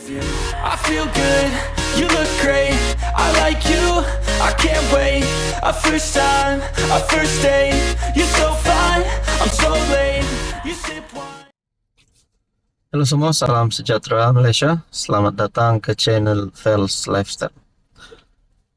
I feel good, you look great, I like you, I can't wait. A first time, a first date, you're so fine, I'm so late. You sip wine. Halo semua, salam sejahtera Malaysia. Selamat datang ke channel Fels Lifestyle.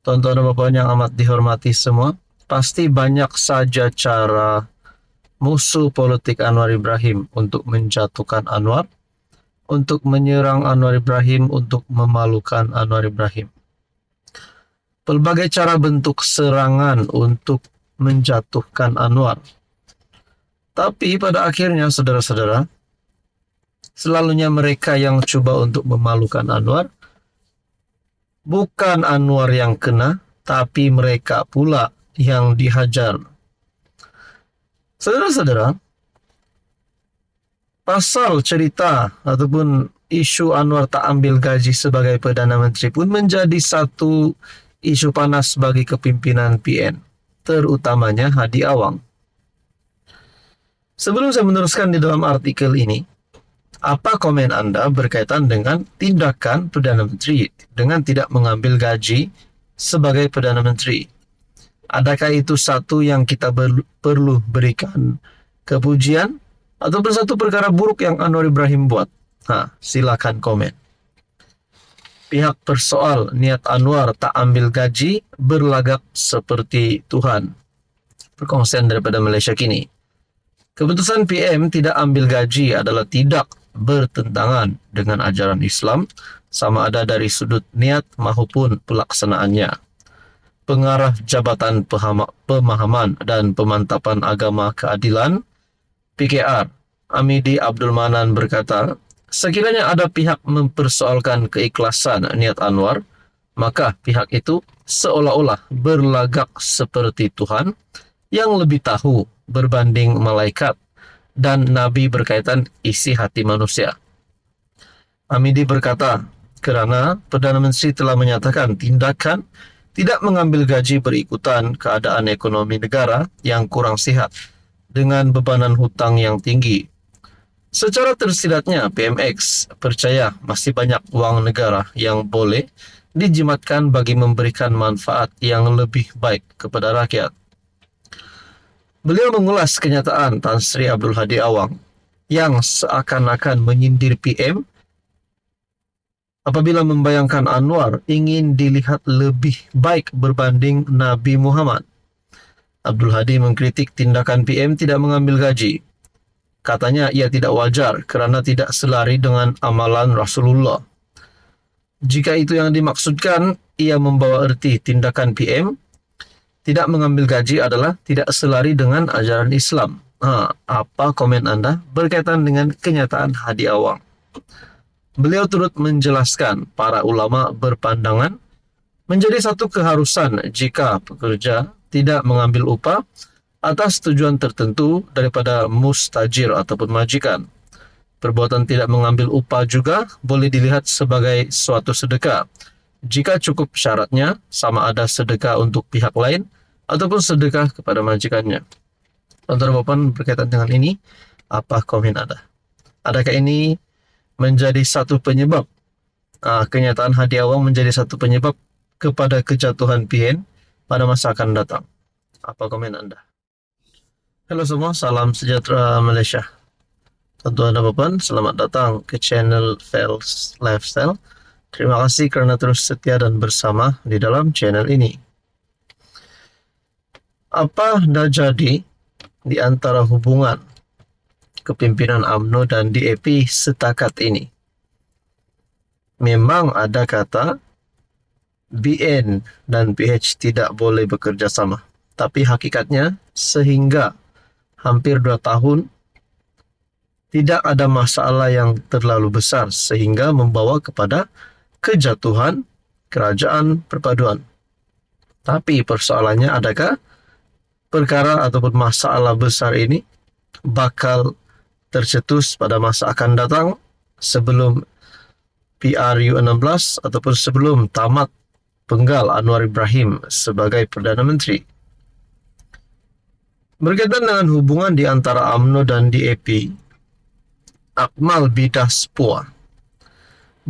Tuan-tuan dan puan yang amat dihormati semua, pasti banyak saja cara musuh politik Anwar Ibrahim untuk menjatuhkan Anwar, untuk menyerang Anwar Ibrahim, untuk memalukan Anwar Ibrahim. Pelbagai cara bentuk serangan untuk menjatuhkan Anwar. Tapi pada akhirnya, saudara-saudara, selalunya mereka yang coba untuk memalukan Anwar, bukan Anwar yang kena, tapi mereka pula yang dihajar. Saudara-saudara, pasal cerita ataupun isu Anwar tak ambil gaji sebagai Perdana Menteri pun menjadi satu isu panas bagi kepimpinan PN, terutamanya Hadi Awang. Sebelum saya meneruskan di dalam artikel ini, apa komen Anda berkaitan dengan tindakan Perdana Menteri dengan tidak mengambil gaji sebagai Perdana Menteri? Adakah itu satu yang kita perlu berikan kepujian ataupun satu perkara buruk yang Anwar Ibrahim buat? Silakan komen. Pihak persoal niat Anwar tak ambil gaji berlagak seperti Tuhan. Perkongsian daripada Malaysia Kini. Keputusan PM tidak ambil gaji adalah tidak bertentangan dengan ajaran Islam, sama ada dari sudut niat maupun pelaksanaannya. Pengarah Jabatan Pemahaman dan Pemantapan Agama Keadilan PKR, Amidi Abdul Manan berkata, sekiranya ada pihak mempersoalkan keikhlasan niat Anwar, maka pihak itu seolah-olah berlagak seperti Tuhan yang lebih tahu berbanding malaikat dan Nabi berkaitan isi hati manusia. Amidi berkata, kerana Perdana Menteri telah menyatakan tindakan tidak mengambil gaji berikutan keadaan ekonomi negara yang kurang sihat dengan bebanan hutang yang tinggi. Secara tersiratnya, PMX percaya masih banyak wang negara yang boleh dijimatkan bagi memberikan manfaat yang lebih baik kepada rakyat. Beliau mengulas kenyataan Tan Sri Abdul Hadi Awang yang seakan-akan menyindir PM apabila membayangkan Anwar ingin dilihat lebih baik berbanding Nabi Muhammad. Abdul Hadi mengkritik tindakan PM tidak mengambil gaji. Katanya ia tidak wajar kerana tidak selari dengan amalan Rasulullah. Jika itu yang dimaksudkan, ia membawa erti tindakan PM tidak mengambil gaji adalah tidak selari dengan ajaran Islam. Apa komen Anda berkaitan dengan kenyataan Hadi Awang? Beliau turut menjelaskan para ulama berpandangan menjadi satu keharusan jika pekerja tidak mengambil upah atas tujuan tertentu daripada mustajir ataupun majikan. Perbuatan tidak mengambil upah juga boleh dilihat sebagai suatu sedekah, jika cukup syaratnya sama ada sedekah untuk pihak lain ataupun sedekah kepada majikannya. Tuan-tuan berkaitan dengan ini, apa komen Anda? Adakah ini menjadi satu penyebab, kenyataan Hadi Awang menjadi satu penyebab kepada kejatuhan PN pada masa akan datang? Apa komen Anda? Halo semua, salam sejahtera Malaysia. Tuan-tuan dan puan, selamat datang ke channel Fels Lifestyle. Terima kasih kerana terus setia dan bersama di dalam channel ini. Apa dah jadi di antara hubungan kepimpinan UMNO dan DAP setakat ini? Memang ada kata BN dan PH tidak boleh bekerja sama. Tapi hakikatnya sehingga hampir 2 tahun tidak ada masalah yang terlalu besar sehingga membawa kepada kejatuhan kerajaan perpaduan. Tapi persoalannya, adakah perkara ataupun masalah besar ini bakal tercetus pada masa akan datang sebelum PRU 16 ataupun sebelum tamat penggal Anwar Ibrahim sebagai Perdana Menteri? Berkaitan dengan hubungan di antara UMNO dan DAP, Akmal Bidah Spua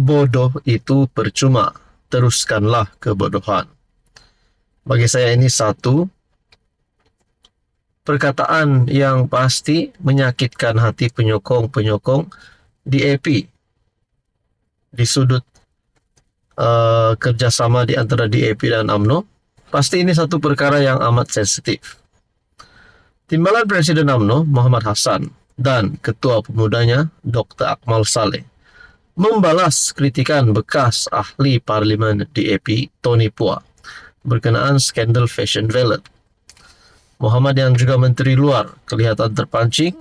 bodoh itu percuma, teruskanlah kebodohan. Bagi saya ini satu perkataan yang pasti menyakitkan hati penyokong-penyokong DAP di sudut kerjasama di antara DAP dan UMNO. Pasti ini satu perkara yang amat sensitif. Timbalan Presiden UMNO Muhammad Hassan dan Ketua Pemudanya Dr. Akmal Saleh membalas kritikan bekas ahli parlimen DAP Tony Phua berkenaan skandal Fashion Valet. Muhammad yang juga Menteri Luar kelihatan terpancing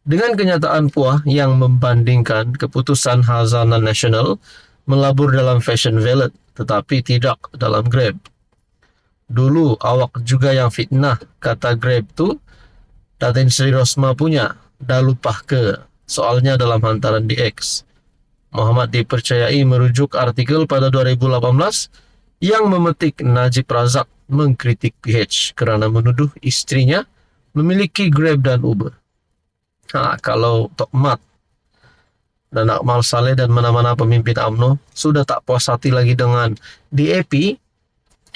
dengan kenyataan Phua yang membandingkan keputusan Khazanah Nasional melabur dalam Fashion Valet tetapi tidak dalam Grab. Dulu awak juga yang fitnah kata Grab tu Datin Sri Rosma punya, dah lupa ke soalnya dalam hantaran di X. Muhammad dipercayai merujuk artikel pada 2018 yang memetik Najib Razak mengkritik PH kerana menuduh istrinya memiliki Grab dan Uber. Kalau Tok Mat dan Akmal Saleh dan mana-mana pemimpin UMNO sudah tak puas hati lagi dengan DAP,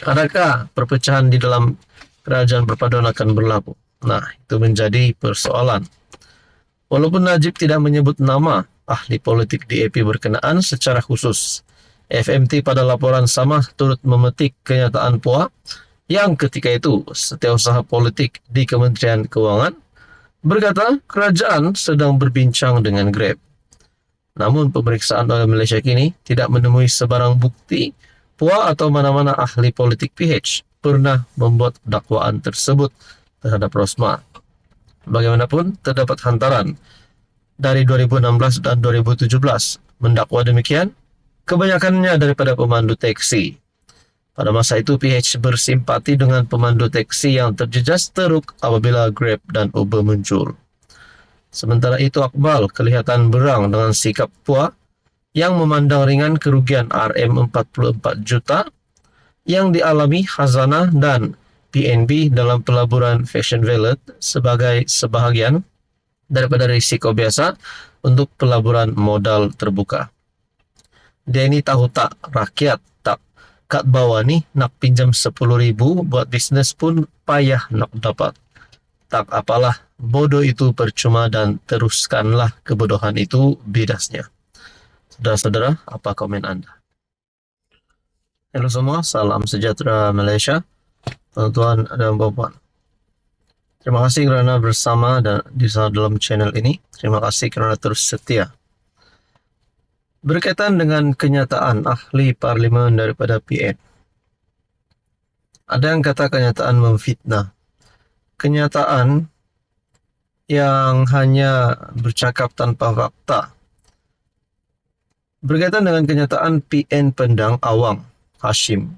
adakah perpecahan di dalam kerajaan perpaduan akan berlaku? Nah, itu menjadi persoalan. Walaupun Najib tidak menyebut nama ahli politik DAP berkenaan secara khusus, FMT pada laporan sama turut memetik kenyataan Phua yang ketika itu setiausaha politik di Kementerian Keuangan berkata kerajaan sedang berbincang dengan Grab. Namun pemeriksaan oleh Malaysia kini tidak menemui sebarang bukti Phua atau mana-mana ahli politik PH pernah membuat dakwaan tersebut terhadap Rosma. Bagaimanapun terdapat hantaran dari 2016 dan 2017 mendakwa demikian, kebanyakannya daripada pemandu teksi. Pada masa itu PH bersimpati dengan pemandu teksi yang terjejas teruk apabila Grab dan Uber muncul. Sementara itu Akmal kelihatan berang dengan sikap Phua yang memandang ringan kerugian RM44 juta yang dialami Khazanah dan PNB dalam pelaburan Fashion Valet sebagai sebahagian daripada risiko biasa untuk pelaburan modal terbuka. Dia ini tahu tak rakyat tak kat bawah ni nak pinjam 10,000 buat bisnes pun payah nak dapat. Tak apalah, bodoh itu percuma dan teruskanlah kebodohan itu, bidasnya. Saudara-saudara, apa komen anda? Halo semua, salam sejahtera Malaysia, tuan-tuan dan puan-puan. Terima kasih kerana bersama dan di dalam channel ini. Terima kasih kerana terus setia. Berkaitan dengan kenyataan ahli parlimen daripada PN, ada yang kata kenyataan memfitnah. Kenyataan yang hanya bercakap tanpa fakta. Berkaitan dengan kenyataan PN Pendang Awang Hashim,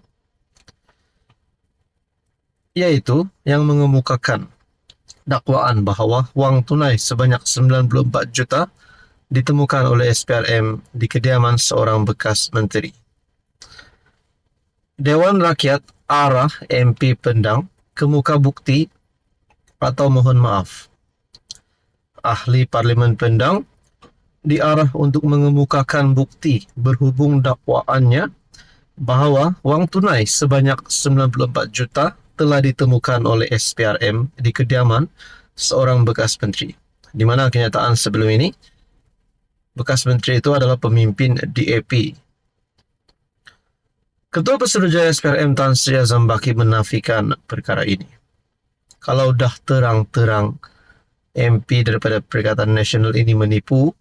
yaitu yang mengemukakan dakwaan bahawa wang tunai sebanyak 94 juta ditemukan oleh SPRM di kediaman seorang bekas menteri. Dewan Rakyat arah MP Pendang ke muka bukti atau mohon maaf. Ahli Parlimen Pendang diarah untuk mengemukakan bukti berhubung dakwaannya bahawa wang tunai sebanyak 94 juta telah ditemukan oleh SPRM di kediaman seorang bekas menteri. Di mana kenyataan sebelum ini, bekas menteri itu adalah pemimpin DAP. Ketua Pesuruhjaya SPRM Tan Sri Azam Baki menafikan perkara ini. Kalau dah terang-terang MP daripada Perikatan Nasional ini menipu,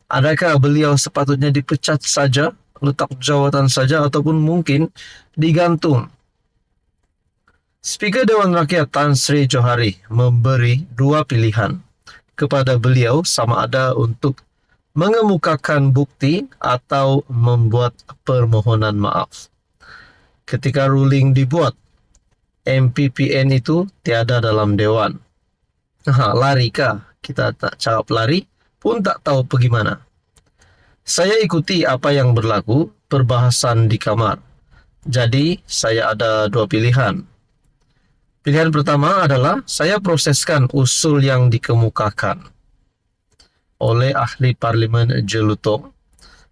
adakah beliau sepatutnya dipecat saja, letak jawatan saja ataupun mungkin digantung? Speaker Dewan Rakyat Tan Sri Johari memberi dua pilihan kepada beliau sama ada untuk mengemukakan bukti atau membuat permohonan maaf. Ketika ruling dibuat, MPPN itu tiada dalam Dewan. Lari kah? Kita tak cakap lari, pun tak tahu pergi mana. Saya ikuti apa yang berlaku, perbahasan di kamar. Jadi, saya ada dua pilihan. Pilihan pertama adalah saya proseskan usul yang dikemukakan oleh ahli parlimen Jelutong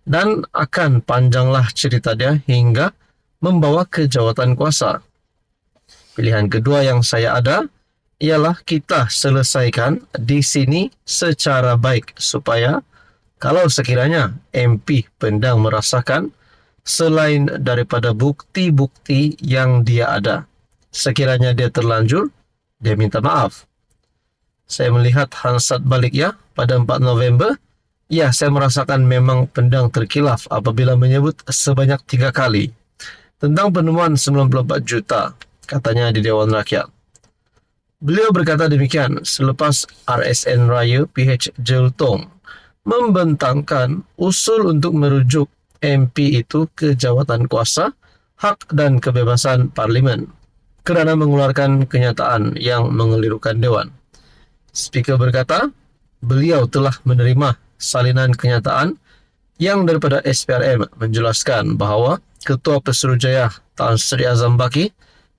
dan akan panjanglah cerita dia hingga membawa ke jawatan kuasa. Pilihan kedua yang saya ada ialah kita selesaikan di sini secara baik supaya kalau sekiranya MP Pendang merasakan selain daripada bukti-bukti yang dia ada, sekiranya dia terlanjur, dia minta maaf. Saya melihat Hansat balik ya pada 4 November. Ya, saya merasakan memang Pendang terkilaf apabila menyebut sebanyak 3 kali tentang penemuan 94 juta, katanya di Dewan Rakyat. Beliau berkata demikian selepas RSN Raya PH Jeltong membentangkan usul untuk merujuk MP itu ke jawatan kuasa, hak dan kebebasan parlimen kerana mengeluarkan kenyataan yang mengelirukan Dewan. Speaker berkata, beliau telah menerima salinan kenyataan yang daripada SPRM menjelaskan bahawa Ketua Pesuruhjaya Tan Sri Azam Baki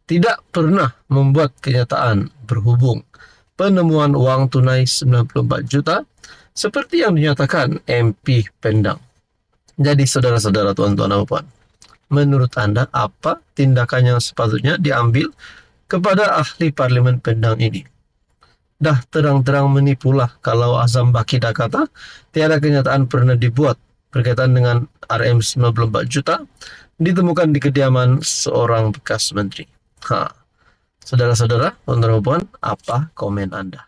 tidak pernah membuat kenyataan berhubung penemuan wang tunai 94 juta seperti yang dinyatakan MP Pendang. Jadi saudara-saudara, tuan-tuan dan puan, menurut anda apa tindakan yang sepatutnya diambil kepada ahli Parlimen Pendang ini? Dah terang-terang menipulah kalau Azam Baki dah kata tiada kenyataan pernah dibuat berkaitan dengan RM 94 juta ditemukan di kediaman seorang bekas menteri. Saudara-saudara, tuan-tuan dan puan, apa komen anda?